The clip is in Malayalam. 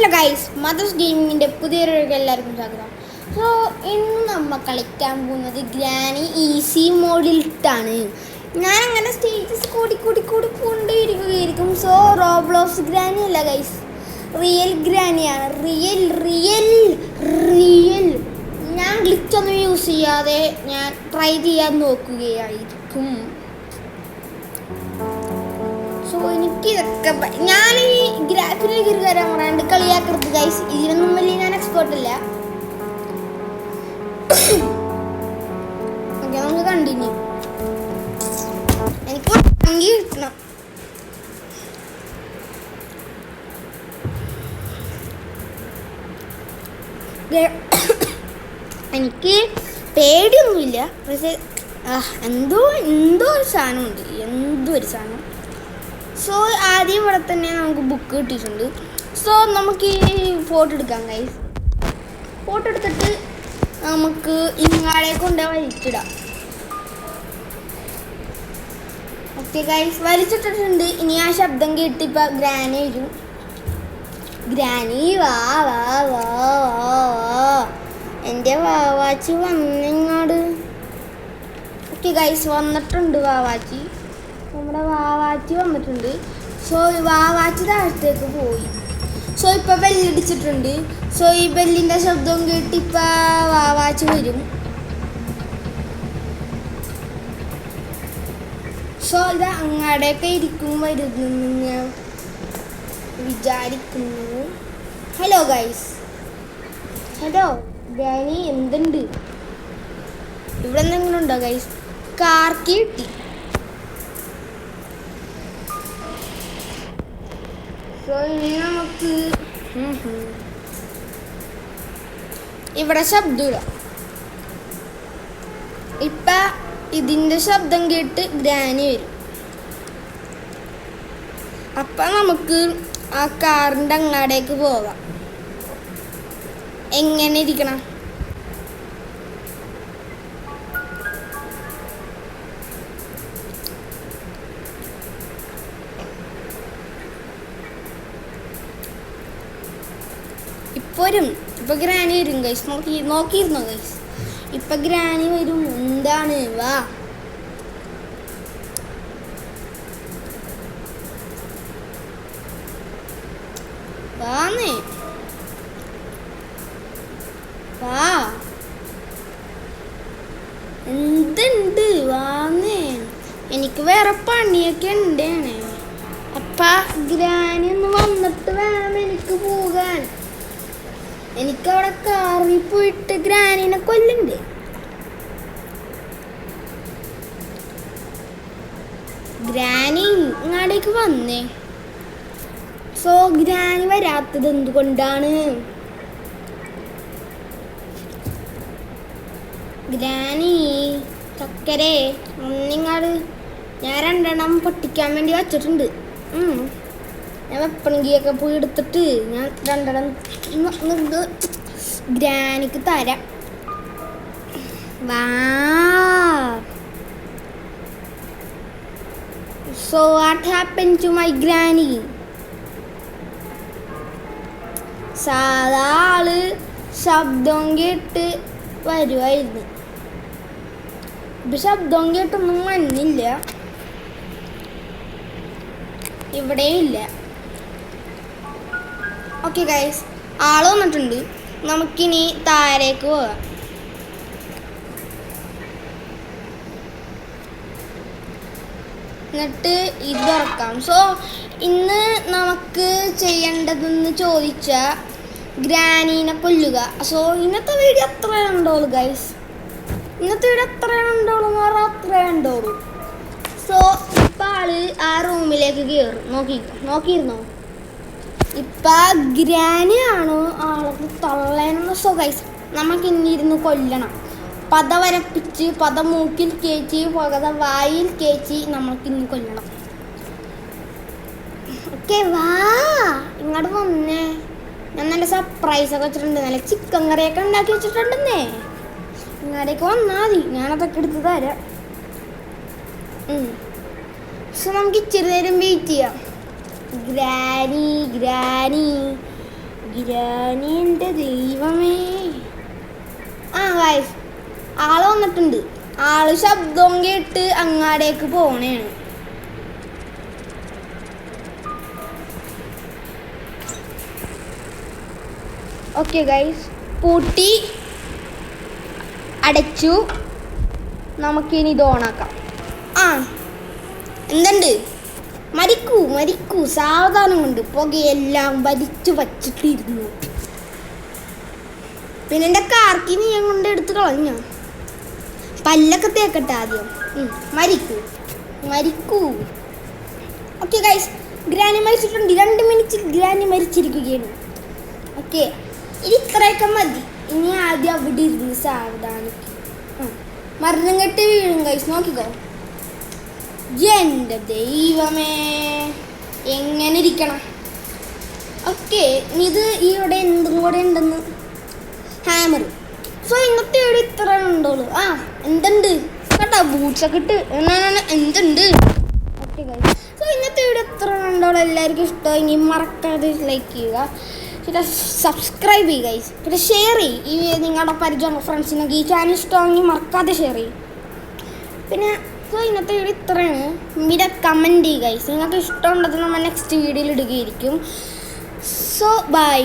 ഹലോ ഗൈസ്, മദേഴ്സ് ഗെയിമിങ്ങിൻ്റെ പുതിയൊരു എല്ലാവർക്കും സ്വാഗതം. സോ ഇന്ന് നമ്മൾ കളിക്കാൻ പോകുന്നത് ഗ്രാനി ഈസി മോഡിലിട്ടാണ്. ഞാനങ്ങനെ സ്റ്റേജസ് കൂടിക്കൊണ്ടിരിക്കുകയായിരിക്കും. സോ റോബ്ലോക്സ് ഗ്രാനി അല്ല ഗൈസ്, റിയൽ ഗ്രാനിയാണ്. റിയൽ ഞാൻ ഗ്ലിച്ചൊന്നും യൂസ് ചെയ്യാതെ ഞാൻ ട്രൈ ചെയ്യാൻ നോക്കുകയായിരിക്കും. സോ എനിക്ക് ഇതൊക്കെ ഞാൻ ഈ ഗ്രാഫിലേക്ക് കയറാൻ പറയാണ്ട് കളിയാക്കരുത് ഗൈസ്. ഇതിനൊന്നും വലിയ ഞാൻ എക്സ്പേർട്ട് അല്ല. ഓക്കെ, നമുക്ക് കണ്ടിന്യൂ. എനിക്ക് ഭംഗി കിട്ടണം. എനിക്ക് പേടിയൊന്നുമില്ല, പക്ഷേ എന്തോ ഒരു സാധനമുണ്ട്, എന്തോ ഒരു സാധനം. സോ ആദ്യം ഇവിടെ തന്നെ നമുക്ക് ബുക്ക് കിട്ടിയിട്ടുണ്ട്. സോ നമുക്ക് ഈ ഫോട്ടോ എടുക്കാം ഗൈസ്. ഫോട്ടോ എടുത്തിട്ട് നമുക്ക് ഇങ്ങാളെ കൊണ്ട് വലിച്ചിടാം. Okay guys, വലിച്ചിട്ടിട്ടുണ്ട്. ഇനി ആ ശബ്ദം കേട്ട് ഇപ്പം ഗ്രാനി വരും. ഗ്രാനി വാ വാ വാ വാ വാ, എൻ്റെ വാവാച്ചി വന്നിങ്ങോട്. ഓക്കെ ഗൈസ്, വന്നിട്ടുണ്ട് വാവാച്ചി. നമ്മുടെ വാവാച്ചി വന്നിട്ടുണ്ട്. സോ വാവാച്ചി താഴത്തേക്ക് പോയി. സോ ഇപ്പം ബെല്ലടിച്ചിട്ടുണ്ട്. സോ ഈ ബെല്ലിൻ്റെ ശബ്ദം കേട്ട് ഇപ്പം വാവാച്ചി വരും. സോ ഇത് അങ്ങാടെയൊക്കെ ഇരിക്കും വരുന്നു ഞാൻ വിചാരിക്കുന്നു. ഹലോ ഗൈസ്, ഹലോ ഗ്രാനി, എന്തുണ്ട് ഇവിടെ? എന്തെങ്കിലും ഉണ്ടോ ഗൈസ്? കാർക്കി കിട്ടി. സോ ഇനി നമുക്ക് ഇവിടെ ശബ്ദമില്ല. ഇപ്പം ഇതിൻ്റെ ശബ്ദം കേട്ട് ഗ്രാനി വരും. അപ്പം നമുക്ക് ആ കാറിൻ്റെ അങ്ങാടേക്ക് പോകാം. എങ്ങനെ ഇരിക്കണം? ഇപ്പൊ ഗ്രാനി വരും ഗൈസ്. നോക്കിയിരുന്നോ ഗൈസ്? ഇപ്പൊ ഗ്രാനി വരും. എന്താണ്? വാ വാന്നേ, വാ. എന്തുണ്ട്? വാന്നേ, എനിക്ക് വേറെ പണിയൊക്കെ ഉണ്ടേനെ. അപ്പ ഗ്രാനി ഒന്ന് വന്നിട്ട് വേണം എനിക്ക് പോകാൻ. എനിക്കവിടെ കാറിൽ പോയിട്ട് ഗ്രാനിനെ കൊല്ലണ്ടേ? ഗ്രാനി ഇങ്ങാടേക്ക് വന്നേ. സോ ഗ്രാനി വരാത്തത് എന്തുകൊണ്ടാണ്? ഗ്രാനി ചക്കരെ ഒന്നിങ്ങാട്. ഞാൻ 2 പൊട്ടിക്കാൻ വേണ്ടി വച്ചിട്ടുണ്ട്. ഞാൻ വെപ്പണങ്കിയൊക്കെ പോയി എടുത്തിട്ട് ഞാൻ 2 ഗ്രാനിക്ക് തരാം. വാ. So what happen to my granny? സാധാ ആള് ശബ്ദം കേട്ട് വരുമായിരുന്നു. ഇപ്പം ശബ്ദം കേട്ടൊന്നും വന്നില്ല, ഇവിടെയും ഇല്ല. ഓക്കെ ഗൈസ്, ആള് വന്നിട്ടുണ്ട്. നമുക്കിനി താഴേക്ക് പോകാം. എന്നിട്ട് ഇത് തുറക്കാം. സോ ഇന്ന് നമുക്ക് ചെയ്യേണ്ടതെന്ന് ചോദിച്ചാൽ ഗ്രാനീനെ കൊല്ലുക. സോ ഇന്നത്തെ വീഡിയോ അത്രയേ ഉണ്ടോളൂ ഗൈസ്. ഇന്നത്തെ വീഡിയോ അത്രയേ ഉണ്ടോളൂ എന്ന് പറഞ്ഞാൽ അത്രയേ ഉണ്ടോളൂ. സോ ഇപ്പം ആള് ആ റൂമിലേക്ക് കയറും. നോക്കിയിരുന്നോ? ഇപ്പം ഗ്രാനിയാണോ ആളൊക്കെ തള്ളേനെന്ന്? സോ ഗൈസ്, നമുക്ക് ഇന്നിരുന്ന് കൊല്ലണം. പത വരപ്പിച്ച്, പത മൂക്കിൽ കയറ്റി, പത വായിൽ കയറ്റി നമുക്കിന്ന് കൊല്ലണം. ഓക്കെ, വാ ഇങ്ങോട്ട് വന്നേ. ഞാൻ നല്ല സർപ്രൈസൊക്കെ വെച്ചിട്ടുണ്ട്. നല്ല ചിക്കൻ കറിയൊക്കെ ഉണ്ടാക്കി വെച്ചിട്ടുണ്ടെന്നേ. ഇങ്ങോട്ടേക്ക് വന്നാൽ മതി, ഞാനതൊക്കെ എടുത്ത് തരാം. സോ നമുക്ക് ഇച്ചിരി നേരം വെയിറ്റ് ചെയ്യാം. ഗ്രാനി ഗ്രാനി ഗ്രാനി എൻ്റെ ദൈവമേ. ആ ഗൈസ്, ആള് വന്നിട്ടുണ്ട്. ആള് ശബ്ദവും കേട്ട് അങ്ങാടേക്ക് പോണേണ്. ഓക്കെ ഗൈസ്, പൂട്ടി അടച്ചു. നമുക്കിനി ഇത് ഓണാക്കാം. ആ എന്തുണ്ട്? മരിക്കൂ മരിക്കൂ, സാവധാനം കൊണ്ട് പുകയെല്ലാം വലിച്ചു വച്ചിട്ടിരുന്നു. പിന്നെ എൻ്റെ കാർക്കിനി ഞാൻ കൊണ്ട് എടുത്ത് കളഞ്ഞോ. പല്ലൊക്കെ തേക്കട്ടെ ആദ്യം. മരിക്കൂ മരിക്കൂ. ഓക്കെ ഗൈസ്, ഗ്രാനി മരിച്ചിട്ടുണ്ട്. 2 മിനിറ്റിൽ ഗ്രാനി മരിച്ചിരിക്കുകയാണ്. ഓക്കെ, ഇനി ഇത്രയൊക്കെ മതി. ഇനി ആദ്യം അവിടെ ഇരുന്ന് സാവധാനിക്കും. മരണം കെട്ടി വീഴും ഗൈസ്, നോക്കിക്കോ. എൻ്റെ ദൈവമേ, എങ്ങനെ ഇരിക്കണം. ഓക്കെ, ഇത് ഇവിടെ എന്തും കൂടെ ഉണ്ടെന്ന്. ഹാമർ. സോ ഇന്നത്തെ ഇവിടെ ഇത്ര ഉണ്ടോളൂ. ആ എന്തുണ്ട് കേട്ടോ, ബൂട്ട്സൊക്കെ ഇട്ട് എന്തുണ്ട്. ഓക്കെ ഗൈസ്, സോ ഇന്നത്തെ വീഡിയോ എത്ര ഉണ്ടോളൂ. എല്ലാവർക്കും ഇഷ്ടമായി. ഇനി മറക്കാതെ ലൈക്ക് ചെയ്യുക, പിന്നെ സബ്സ്ക്രൈബ് ചെയ്യുക ഗൈസ്. പിന്നെ ഷെയർ ചെയ്യും. ഈ നിങ്ങളുടെ പരിചയം ഫ്രണ്ട്സിനൊക്കെ ഈ ചാനൽ ഇഷ്ടമാണെങ്കിൽ മറക്കാതെ ഷെയർ ചെയ്യും. പിന്നെ സോ ഇന്നത്തെ വീഡിയോ ഇത്രയാണ്. പിന്നെ കമൻറ്റ് ചെയ്യുക ഗൈസ്. നിങ്ങൾക്ക് ഇഷ്ടമുള്ളത് നമ്മൾ നെക്സ്റ്റ് വീഡിയോയിൽ ഇടുകയായിരിക്കും. So by.